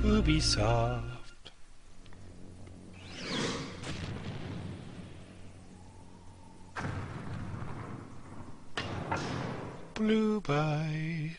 Ubisoft. Blue Bite.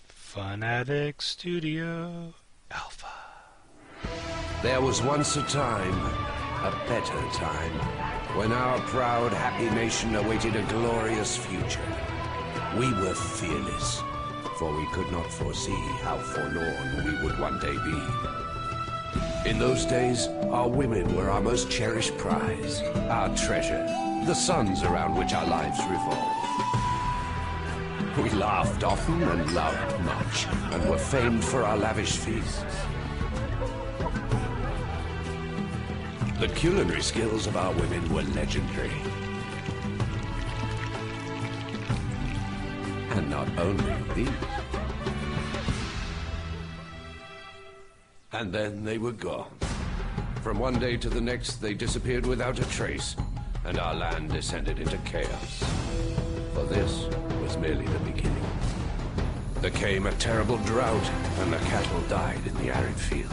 Fun Addict Studio Alpha. There was once a time, a better time, when our proud, happy nation awaited a glorious future. We were fearless, for we could not foresee how forlorn we would one day be. In those days, our women were our most cherished prize, our treasure, the suns around which our lives revolved. We laughed often and loved much, and were famed for our lavish feasts. The culinary skills of our women were legendary. And not only these. And then they were gone. From one day to the next, they disappeared without a trace, and our land descended into chaos. For this was merely the beginning. There came a terrible drought, and the cattle died in the arid fields.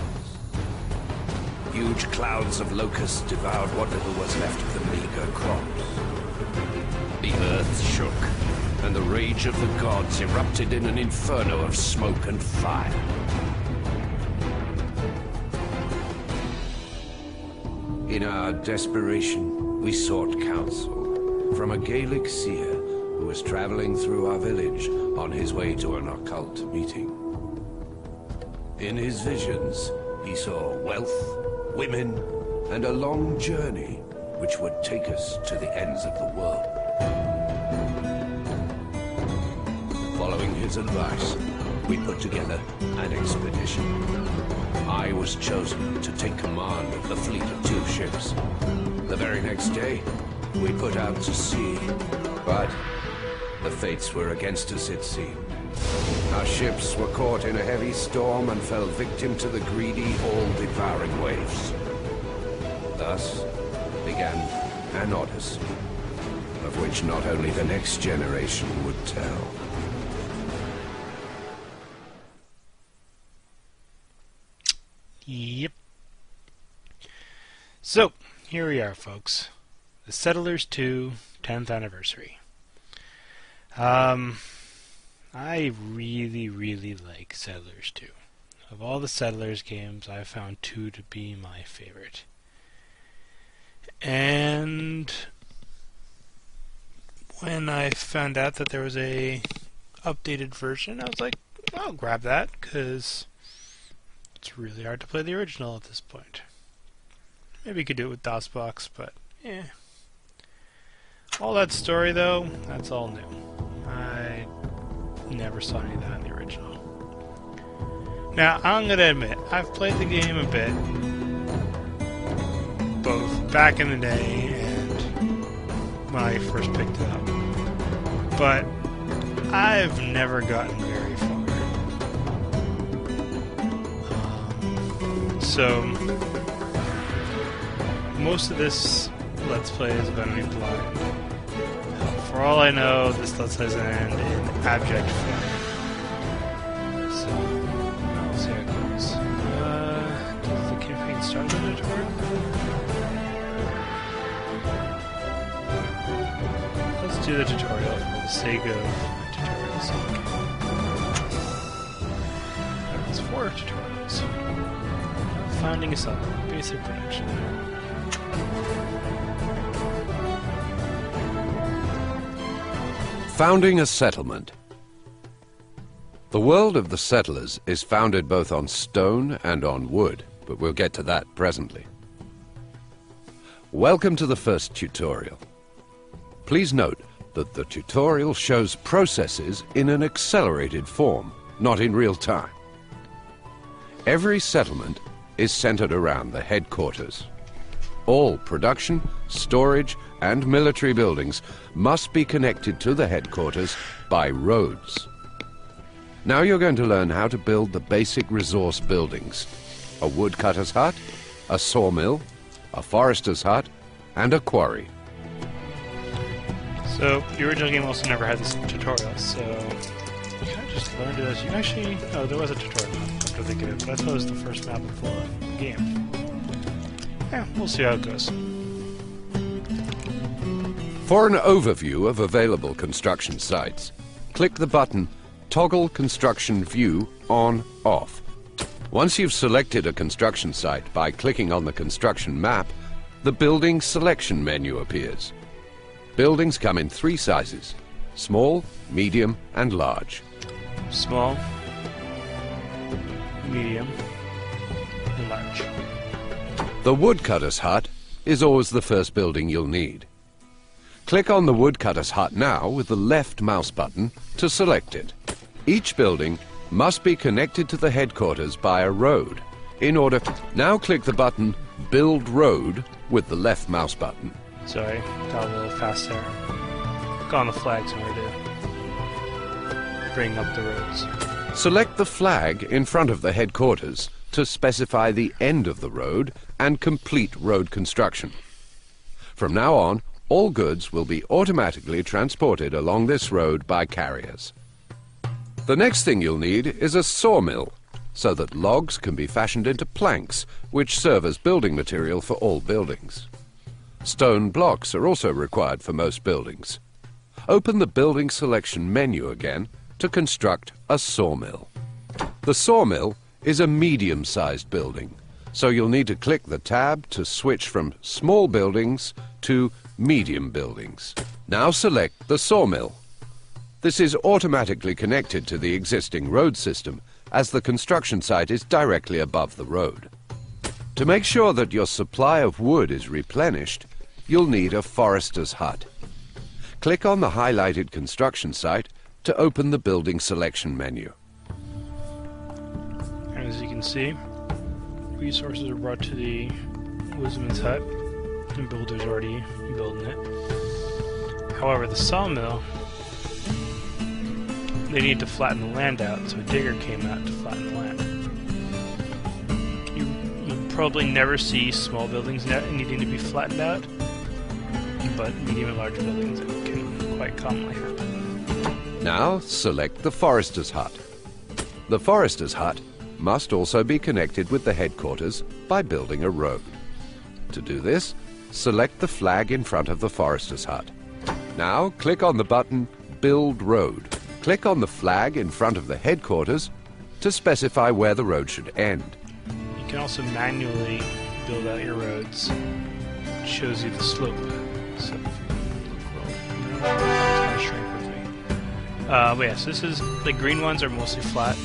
Huge clouds of locusts devoured what little was left of the meager crops. The earth shook, and the rage of the gods erupted in an inferno of smoke and fire. In our desperation, we sought counsel from a Gaelic seer who was traveling through our village on his way to an occult meeting. In his visions, he saw wealth, women, and a long journey which would take us to the ends of the world. Following his advice, we put together an expedition. I was chosen to take command of the fleet of 2 ships. The very next day, we put out to sea, but the fates were against us, it seemed. Our ships were caught in a heavy storm and fell victim to the greedy, all-devouring waves. Thus began an odyssey, of which not only the next generation would tell. Yep. So, here we are, folks. The Settlers 2 10th anniversary. I really, really like Settlers 2. Of all the Settlers games, I found 2 to be my favorite. And when I found out that there was a updated version, I was like, I'll grab that, because it's really hard to play the original at this point. Maybe you could do it with DOSBox, but yeah. All that story, though, that's all new. I never saw any of that in the original. Now, I'm going to admit, I've played the game a bit, both back in the day and when I first picked it up. But I've never gotten very far. So, most of this Let's Play is going to be blind. For all I know, this Let's Play is going to end in abject failure. So, we'll see how it goes. Does the campaign start with a tutorial? Let's do the tutorial for the sake of tutorial's sake. There's 4 tutorials. Founding a settlement, basic production. Founding a settlement. The world of the settlers is founded both on stone and on wood, but we'll get to that presently. Welcome to the first tutorial. Please note that the tutorial shows processes in an accelerated form, not in real time. Every settlement is centered around the headquarters. All production, storage, and military buildings must be connected to the headquarters by roads. Now you're going to learn how to build the basic resource buildings: a woodcutter's hut, a sawmill, a forester's hut, and a quarry. So, the original game also never had this tutorial, so you kind of just learned it as you actually... Oh, there was a tutorial map after they gave it, but I thought it was the first map of the game. Yeah, we'll see how it goes. For an overview of available construction sites, click the button Toggle Construction View On/Off. Once you've selected a construction site by clicking on the construction map, the Building Selection menu appears. Buildings come in 3 sizes: small, medium, and large. Small, medium, and large. The woodcutter's hut is always the first building you'll need. Click on the woodcutter's hut now with the left mouse button to select it. Each building must be connected to the headquarters by a road. Now click the button Build Road with the left mouse button. Sorry, got a little fast there. Click on the flags in order to bring up the roads. Select the flag in front of the headquarters to specify the end of the road and complete road construction. From now on, all goods will be automatically transported along this road by carriers. The next thing you'll need is a sawmill, so that logs can be fashioned into planks, which serve as building material for all buildings. Stone blocks are also required for most buildings. Open the Building Selection menu again to construct a sawmill. The sawmill is a medium-sized building, so you'll need to click the tab to switch from small buildings to medium buildings. Now select the sawmill. This is automatically connected to the existing road system, as the construction site is directly above the road. To make sure that your supply of wood is replenished, you'll need a forester's hut. Click on the highlighted construction site to open the Building Selection menu. As you can see, resources are brought to the woodsman's hut, and builders already building it. However, the sawmill, they need to flatten the land out, so a digger came out to flatten the land. You'll probably never see small buildings needing to be flattened out, but medium and large buildings it can quite commonly happen. Now select the forester's hut. The forester's hut must also be connected with the headquarters by building a road. To do this, select the flag in front of the forester's hut. Now click on the button Build Road. Click on the flag in front of the headquarters to specify where the road should end. You can also manually build out your roads. It shows you the slope. So if you look it's going to shrink with me. But yeah, so this is, the green ones are mostly flat.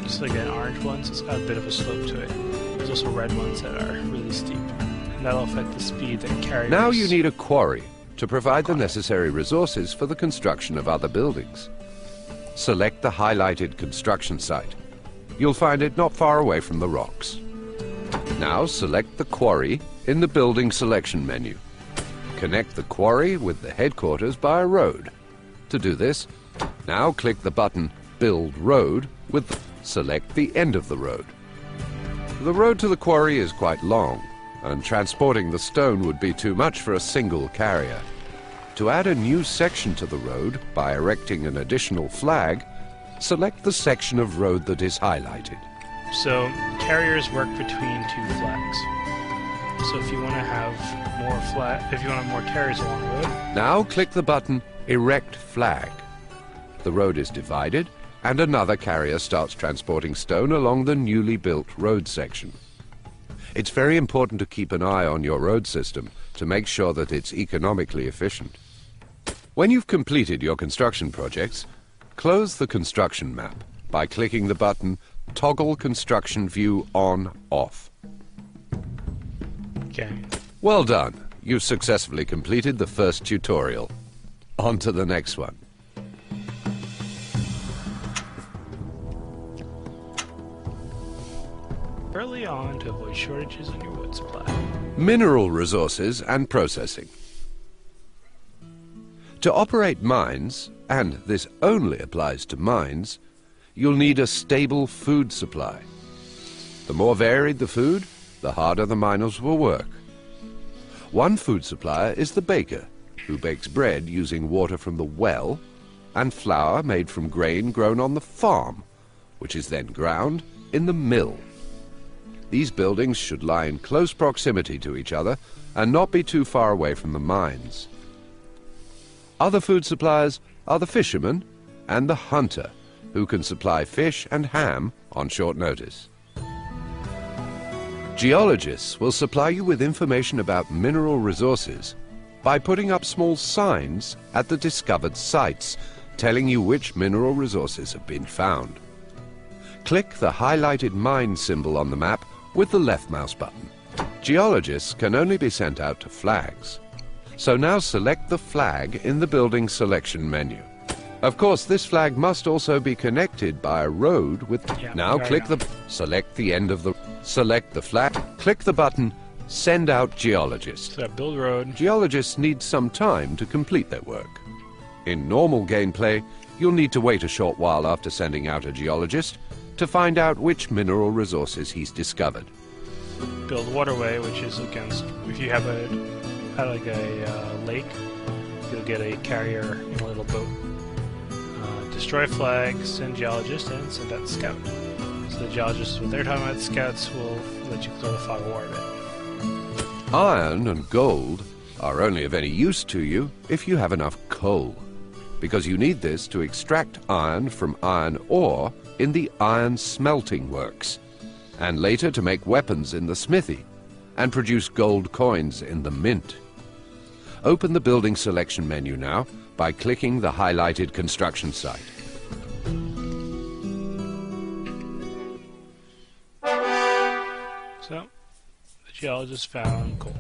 Just like an orange one, so it's got a bit of a slope to it. There's also red ones that are really steep. And that'll affect the speed that carriers... Now you need a quarry to provide the necessary resources for the construction of other buildings. Select the highlighted construction site. You'll find it not far away from the rocks. Now select the quarry in the Building Selection menu. Connect the quarry with the headquarters by a road. To do this, now click the button Build Road select the end of the road. The road to the quarry is quite long, and transporting the stone would be too much for a single carrier. To add a new section to the road by erecting an additional flag, select the section of road that is highlighted. So carriers work between 2 flags. So if you want to have more carriers along the road. Now click the button Erect Flag. The road is divided, and another carrier starts transporting stone along the newly built road section. It's very important to keep an eye on your road system to make sure that it's economically efficient. When you've completed your construction projects, close the construction map by clicking the button Toggle Construction View On/Off. Okay. Well done. You've successfully completed the first tutorial. On to the next one. Early on to avoid shortages in your wood supply. Mineral resources and processing. To operate mines, and this only applies to mines, you'll need a stable food supply. The more varied the food, the harder the miners will work. One food supplier is the baker, who bakes bread using water from the well, and flour made from grain grown on the farm, which is then ground in the mill. These buildings should lie in close proximity to each other and not be too far away from the mines. Other food suppliers are the fisherman and the hunter, who can supply fish and ham on short notice. Geologists will supply you with information about mineral resources by putting up small signs at the discovered sites, telling you which mineral resources have been found. Click the highlighted mine symbol on the map with the left mouse button. Geologists can only be sent out to flags. So now select the flag in the building selection menu. Of course, this flag must also be connected by a road with... Now click the... Select the end of the... Select the flag. Click the button, Send Out Geologist. So build road. Geologists need some time to complete their work. In normal gameplay, you'll need to wait a short while after sending out a geologist to find out which mineral resources he's discovered. Build waterway, which is against... If you have a lake, you'll get a carrier in a little boat. Destroy flag, send geologist, and send out scout. So the geologists, when they're talking about scouts, will let you clear the fog of war a bit. Iron and gold are only of any use to you if you have enough coal, because you need this to extract iron from iron ore in the iron smelting works, and later to make weapons in the smithy, and produce gold coins in the mint. Open the building selection menu now by clicking the highlighted construction site. So, the geologist found coal.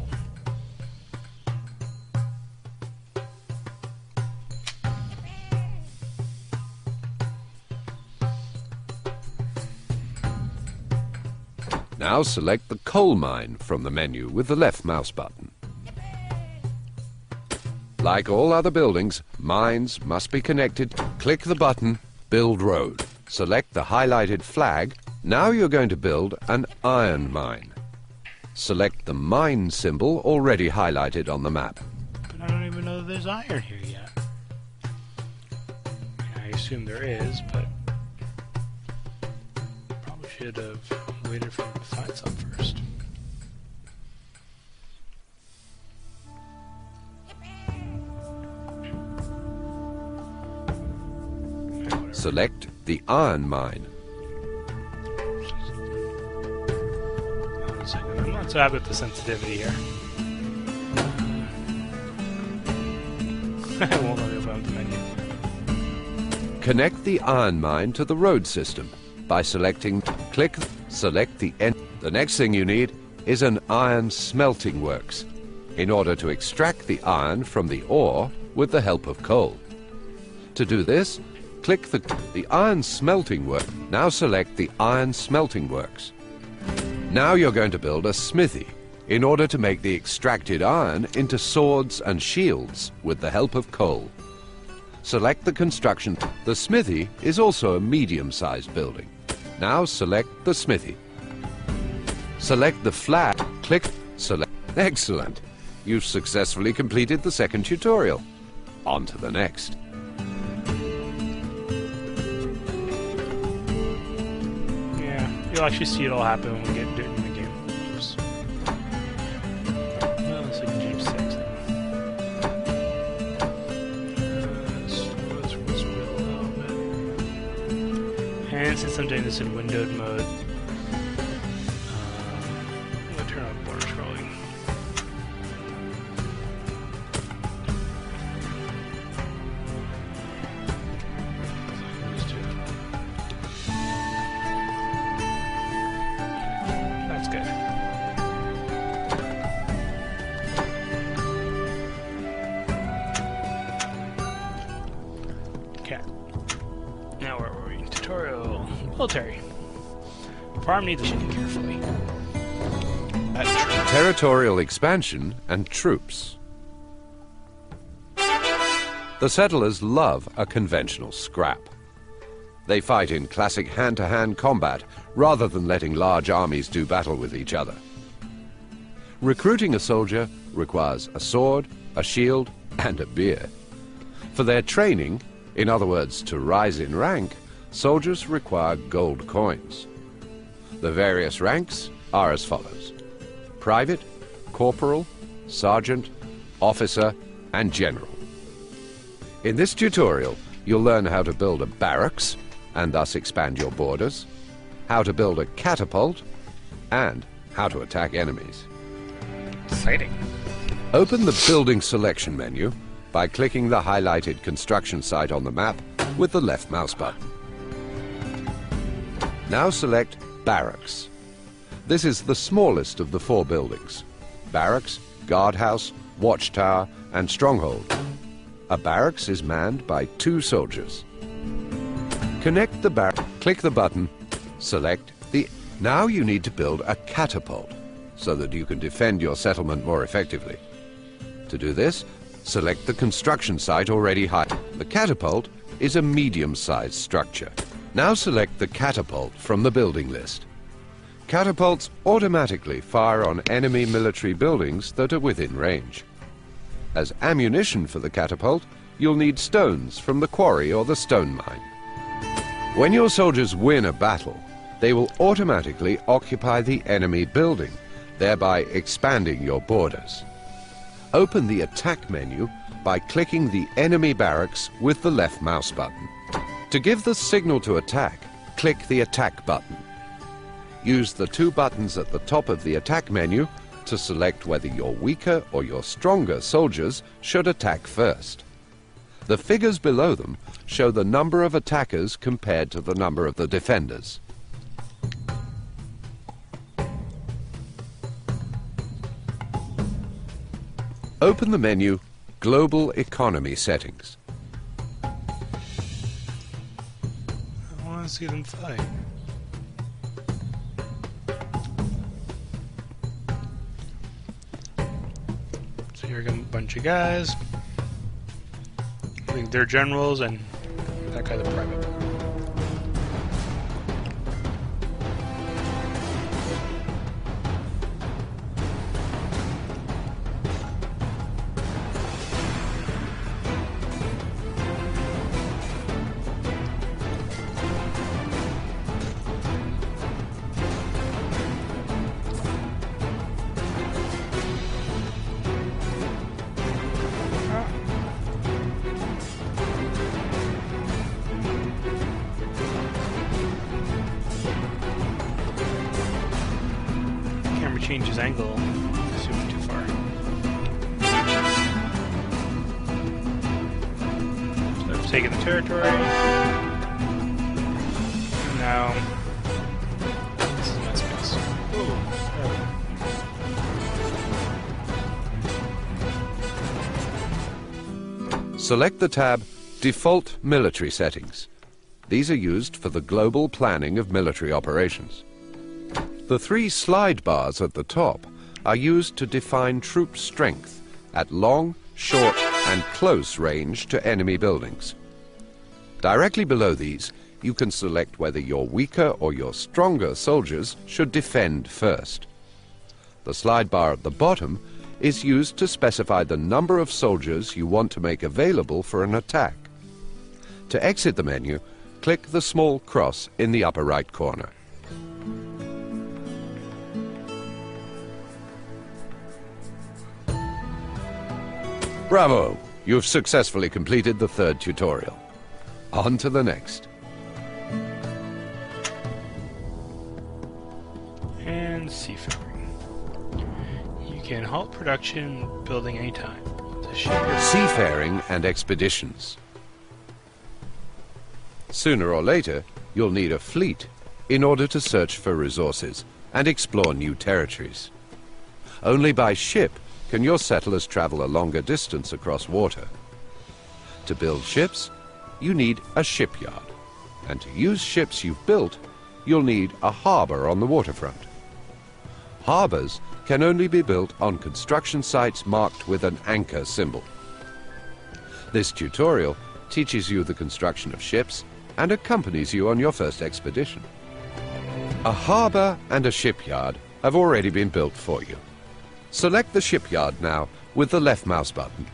Now select the coal mine from the menu with the left mouse button. Like all other buildings, mines must be connected. Click the button, Build Road. Select the highlighted flag. Now you're going to build an iron mine. Select the mine symbol already highlighted on the map. But I don't even know that there's iron here yet. I assume there is, but probably should have waited for him to find some first. Select the iron mine. Hold on a second. I'm not so happy with the sensitivity here. I won't let me open up the menu. Connect the iron mine to the road system by selecting select the end. The next thing you need is an iron smelting works in order to extract the iron from the ore with the help of coal. To do this, click the iron smelting work. Now select the iron smelting works. Now you're going to build a smithy in order to make the extracted iron into swords and shields with the help of coal. Select the construction. The smithy is also a medium-sized building. Now select the smithy. Select the flag. Click Select. Excellent. You've successfully completed the second tutorial. On to the next. You'll actually see it all happen when we get to it in the game. Oops. Well, it's like Game 6 now. Let's build a little bit. And since I'm doing this in windowed mode, I'm going to turn on border scrolling. Military. Farm needs shading carefully. Territorial expansion and troops. The settlers love a conventional scrap. They fight in classic hand-to-hand combat rather than letting large armies do battle with each other. Recruiting a soldier requires a sword, a shield, and a beer. For their training, in other words, to rise in rank, soldiers require gold coins. The various ranks are as follows: private, corporal, sergeant, officer, and general. In this tutorial, you'll learn how to build a barracks, and thus expand your borders, how to build a catapult, and how to attack enemies. Exciting. Open the Building Selection menu by clicking the highlighted construction site on the map with the left mouse button. Now select Barracks. This is the smallest of the 4 buildings: barracks, guardhouse, watchtower, and stronghold. A barracks is manned by 2 soldiers. Connect the barracks, click the button, select the... Now you need to build a catapult so that you can defend your settlement more effectively. To do this, select the construction site already highlighted. The catapult is a medium-sized structure. Now select the catapult from the building list. Catapults automatically fire on enemy military buildings that are within range. As ammunition for the catapult, you'll need stones from the quarry or the stone mine. When your soldiers win a battle, they will automatically occupy the enemy building, thereby expanding your borders. Open the attack menu by clicking the enemy barracks with the left mouse button. To give the signal to attack, click the attack button. Use the 2 buttons at the top of the attack menu to select whether your weaker or your stronger soldiers should attack first. The figures below them show the number of attackers compared to the number of the defenders. Open the menu Global Economy Settings. I want to see them fight. So here come a bunch of guys. I think they're generals and that guy's a private. Change his angle. Zoom too far. So I've taken the territory. And now this is my space. Ooh. Select the tab Default Military Settings. These are used for the global planning of military operations. The 3 slide bars at the top are used to define troop strength at long, short, and close range to enemy buildings. Directly below these, you can select whether your weaker or your stronger soldiers should defend first. The slide bar at the bottom is used to specify the number of soldiers you want to make available for an attack. To exit the menu, click the small cross in the upper right corner. Bravo! You've successfully completed the 3rd tutorial. On to the next. And Seafaring. You can halt production building anytime. Seafaring and expeditions. Sooner or later, you'll need a fleet in order to search for resources and explore new territories. Only by ship can your settlers travel a longer distance across water. To build ships, you need a shipyard. And to use ships you've built, you'll need a harbor on the waterfront. Harbors can only be built on construction sites marked with an anchor symbol. This tutorial teaches you the construction of ships and accompanies you on your first expedition. A harbor and a shipyard have already been built for you. Select the shipyard now with the left mouse button.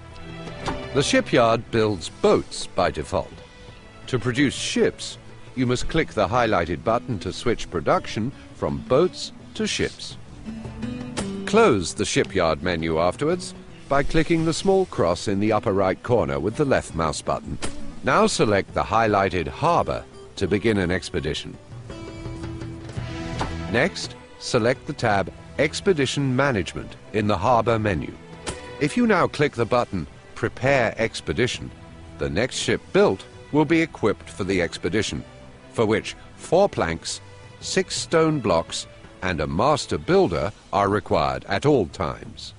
The shipyard builds boats by default. To produce ships, you must click the highlighted button to switch production from boats to ships. Close the shipyard menu afterwards by clicking the small cross in the upper right corner with the left mouse button. Now select the highlighted harbour to begin an expedition. Next, select the tab Expedition Management in the harbour menu. If you now click the button Prepare Expedition, the next ship built will be equipped for the expedition, for which 4 planks, 6 stone blocks and a master builder are required at all times.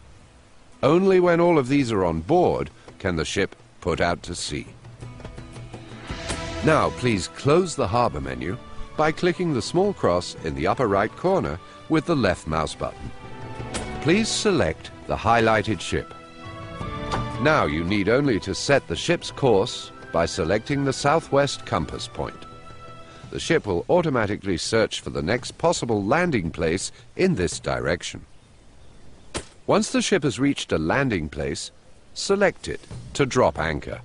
Only when all of these are on board can the ship put out to sea. Now please close the harbour menu by clicking the small cross in the upper right corner with the left mouse button. Please select the highlighted ship. Now you need only to set the ship's course by selecting the southwest compass point. The ship will automatically search for the next possible landing place in this direction. Once the ship has reached a landing place, select it to drop anchor.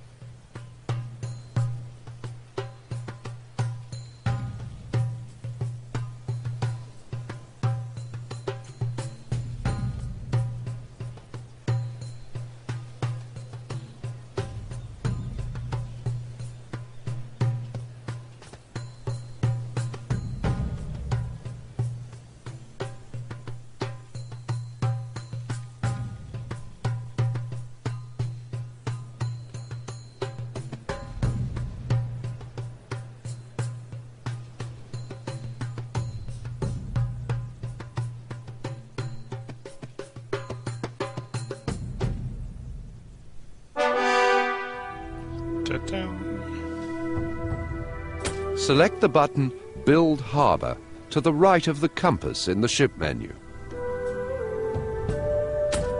Select the button Build Harbour to the right of the compass in the ship menu.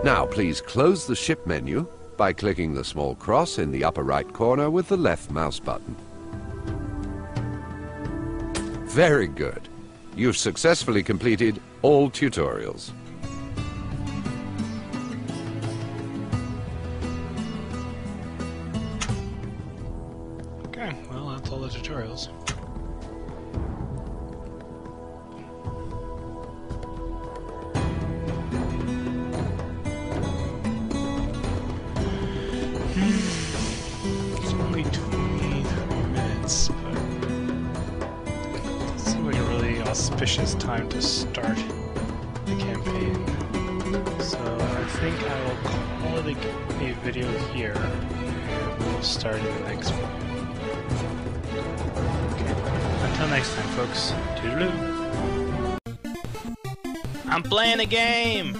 Now please close the ship menu by clicking the small cross in the upper right corner with the left mouse button. Very good. You've successfully completed all tutorials. Okay, well, that's all the tutorials. It's only 23 minutes, but it seems like a really auspicious time to start the campaign. So I think I will call it a video here, and we'll start in the next one. Until next time, folks. Toodaloo. I'm playing a game!